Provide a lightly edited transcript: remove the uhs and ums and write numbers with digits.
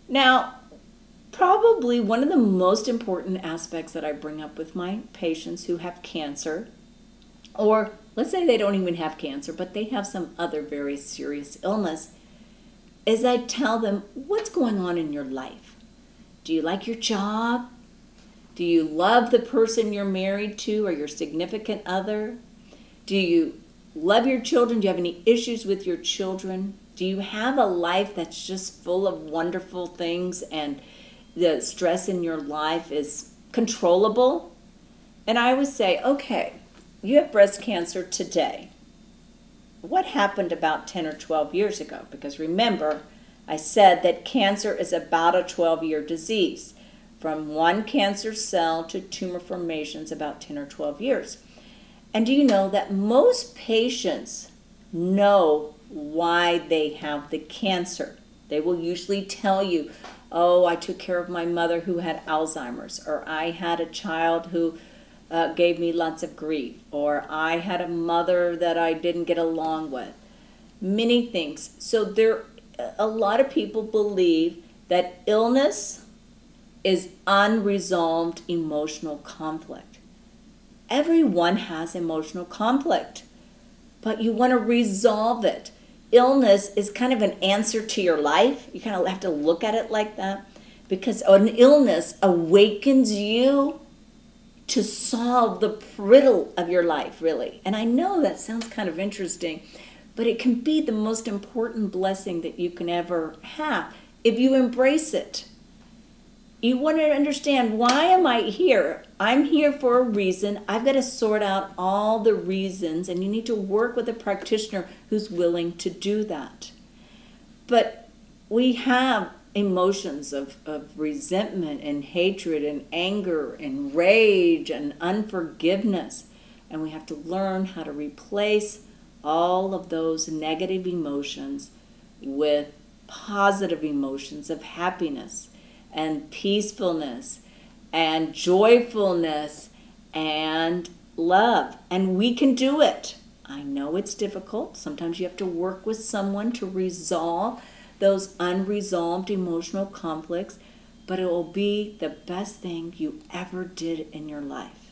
Now, probably one of the most important aspects that I bring up with my patients who have cancer, or let's say they don't even have cancer, but they have some other very serious illness, is I tell them, what's going on in your life? Do you like your job? Do you love the person you're married to or your significant other? Do you love your children? Do you have any issues with your children? Do you have a life that's just full of wonderful things and the stress in your life is controllable? And I would say, okay, you have breast cancer today. What happened about 10 or 12 years ago? Because remember, I said that cancer is about a 12-year disease. From one cancer cell to tumor formation is about 10 or 12 years. And do you know that most patients know why they have the cancer? They will usually tell you, oh, I took care of my mother who had Alzheimer's, or I had a child who gave me lots of grief, or I had a mother that I didn't get along with. Many things. So a lot of people believe that illness is unresolved emotional conflict. Everyone has emotional conflict, but you want to resolve it. Illness is kind of an answer to your life. You kind of have to look at it like that, because an illness awakens you to solve the riddle of your life, really. And I know that sounds kind of interesting, but it can be the most important blessing that you can ever have if you embrace it. You want to understand, why am I here? I'm here for a reason. I've got to sort out all the reasons, and you need to work with a practitioner who's willing to do that. But we have emotions of resentment and hatred and anger and rage and unforgiveness, and we have to learn how to replace all of those negative emotions with positive emotions of happiness and peacefulness and joyfulness and love. And we can do it. I know it's difficult. Sometimes you have to work with someone to resolve those unresolved emotional conflicts, but it will be the best thing you ever did in your life.